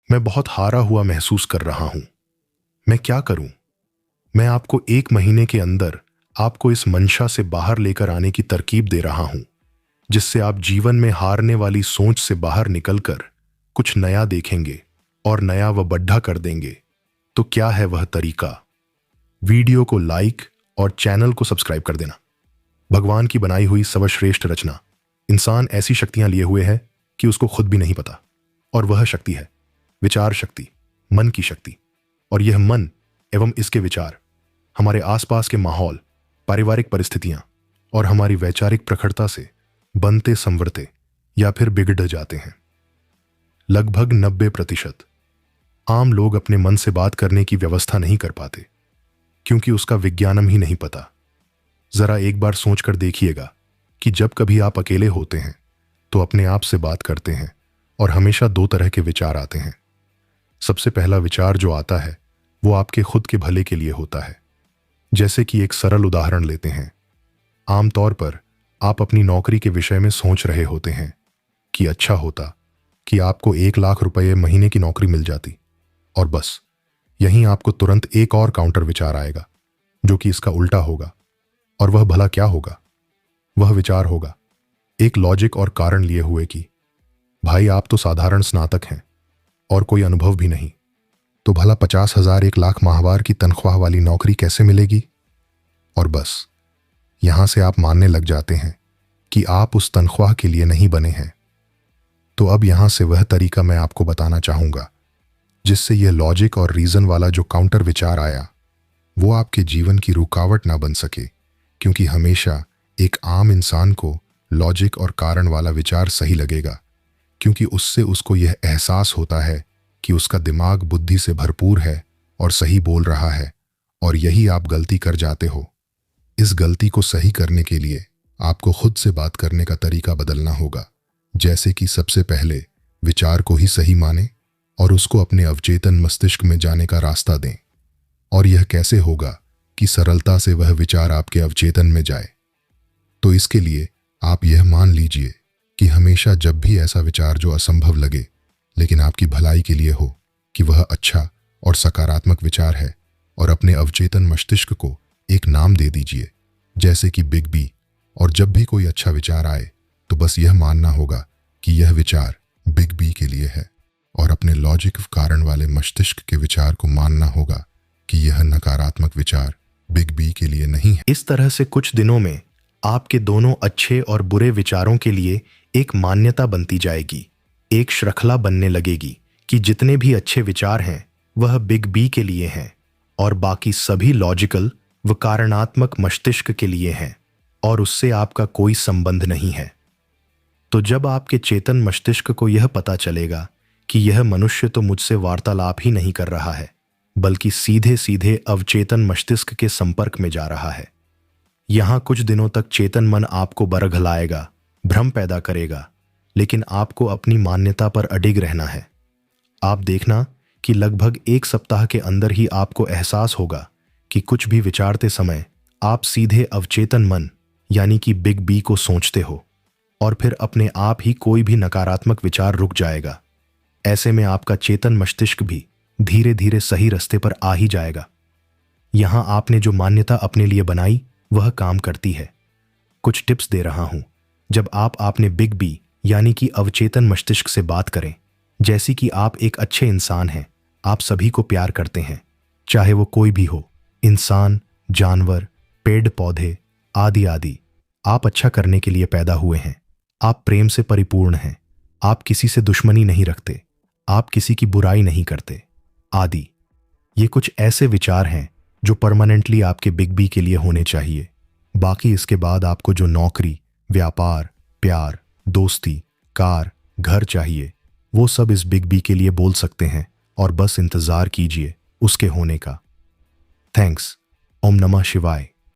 मैं बहुत हारा हुआ महसूस कर रहा हूं। मैं क्या करूं? मैं आपको 1 महीने के अंदर आपको इस मंशा से बाहर लेकर आने की तरकीब दे रहा हूं, जिससे आप जीवन में हारने वाली सोच से बाहर निकलकर कुछ नया देखेंगे और नया व बढ़ा कर देंगे। तो क्या है वह तरीका? वीडियो को लाइक और चैनल को सब्सक्राइब कर देना। भगवान की बनाई हुई सर्वश्रेष्ठ रचना, इंसान ऐसी शक्तियां लिए हुए है कि उसको खुद भी नहीं पता, और वह शक्ति है विचार शक्ति, मन की शक्ति। और यह मन एवं इसके विचार हमारे आसपास के माहौल, पारिवारिक परिस्थितियां और हमारी वैचारिक प्रखरता से बनते संवरते या फिर बिगड़ जाते हैं। लगभग 90% आम लोग अपने मन से बात करने की व्यवस्था नहीं कर पाते, क्योंकि उसका विज्ञानम ही नहीं पता। जरा एक बार सोचकर देखिएगा कि जब कभी आप अकेले होते हैं तो अपने आप से बात करते हैं और हमेशा 2 तरह के विचार आते हैं। सबसे पहला विचार जो आता है वो आपके खुद के भले के लिए होता है। जैसे कि एक सरल उदाहरण लेते हैं। आमतौर पर आप अपनी नौकरी के विषय में सोच रहे होते हैं कि अच्छा होता कि आपको 1 लाख रुपये महीने की नौकरी मिल जाती, और बस यहीं आपको तुरंत एक और काउंटर विचार आएगा जो कि इसका उल्टा होगा। और वह भला क्या होगा? वह विचार होगा एक लॉजिक और कारण लिए हुए कि भाई आप तो साधारण स्नातक हैं और कोई अनुभव भी नहीं, तो भला 50,000 1 लाख माहवार की तनख्वाह वाली नौकरी कैसे मिलेगी? और बस यहां से आप मानने लग जाते हैं कि आप उस तनख्वाह के लिए नहीं बने हैं। तो अब यहां से वह तरीका मैं आपको बताना चाहूंगा जिससे यह लॉजिक और रीजन वाला जो काउंटर विचार आया वो आपके जीवन की रुकावट ना बन सके, क्योंकि हमेशा एक आम इंसान को लॉजिक और कारण वाला विचार सही लगेगा, क्योंकि उससे उसको यह एहसास होता है कि उसका दिमाग बुद्धि से भरपूर है और सही बोल रहा है। और यही आप गलती कर जाते हो। इस गलती को सही करने के लिए आपको खुद से बात करने का तरीका बदलना होगा। जैसे कि सबसे पहले विचार को ही सही माने और उसको अपने अवचेतन मस्तिष्क में जाने का रास्ता दें। और यह कैसे होगा कि सरलता से वह विचार आपके अवचेतन में जाए? तो इसके लिए आप यह मान लीजिए कि हमेशा जब भी ऐसा विचार जो असंभव लगे लेकिन आपकी भलाई के लिए हो कि वह अच्छा और सकारात्मक विचार है, और अपने अवचेतन मस्तिष्क को एक नाम दे दीजिए, जैसे कि बिग बी। और जब भी कोई अच्छा विचार आए तो बस यह मानना होगा कि यह विचार बिग बी के लिए है, और अपने लॉजिक कारण वाले मस्तिष्क के विचार को मानना होगा कि यह नकारात्मक विचार बिग बी के लिए नहीं है। इस तरह से कुछ दिनों में आपके दोनों अच्छे और बुरे विचारों के लिए एक मान्यता बनती जाएगी, एक श्रृंखला बनने लगेगी कि जितने भी अच्छे विचार हैं वह बिग बी के लिए हैं और बाकी सभी लॉजिकल व कारणात्मक मस्तिष्क के लिए हैं, और उससे आपका कोई संबंध नहीं है। तो जब आपके चेतन मस्तिष्क को यह पता चलेगा कि यह मनुष्य तो मुझसे वार्तालाप ही नहीं कर रहा है, बल्कि सीधे सीधे अवचेतन मस्तिष्क के संपर्क में जा रहा है, यहां कुछ दिनों तक चेतन मन आपको बरगलाएगा, भ्रम पैदा करेगा, लेकिन आपको अपनी मान्यता पर अडिग रहना है। आप देखना कि लगभग 1 सप्ताह के अंदर ही आपको एहसास होगा कि कुछ भी विचारते समय आप सीधे अवचेतन मन यानी कि बिग बी को सोचते हो, और फिर अपने आप ही कोई भी नकारात्मक विचार रुक जाएगा। ऐसे में आपका चेतन मस्तिष्क भी धीरे धीरे सही रास्ते पर आ ही जाएगा। यहां आपने जो मान्यता अपने लिए बनाई वह काम करती है। कुछ टिप्स दे रहा हूं। जब आप आपने बिग बी यानी कि अवचेतन मस्तिष्क से बात करें, जैसी कि आप एक अच्छे इंसान हैं, आप सभी को प्यार करते हैं, चाहे वो कोई भी हो, इंसान, जानवर, पेड़ पौधे आदि आदि। आप अच्छा करने के लिए पैदा हुए हैं, आप प्रेम से परिपूर्ण हैं, आप किसी से दुश्मनी नहीं रखते, आप किसी की बुराई नहीं करते आदि। ये कुछ ऐसे विचार हैं जो परमानेंटली आपके बिग बी के लिए होने चाहिए। बाकी इसके बाद आपको जो नौकरी, व्यापार, प्यार, दोस्ती, कार, घर चाहिए, वो सब इस बिग बी के लिए बोल सकते हैं, और बस इंतजार कीजिए उसके होने का। थैंक्स। ओम नमः शिवाय।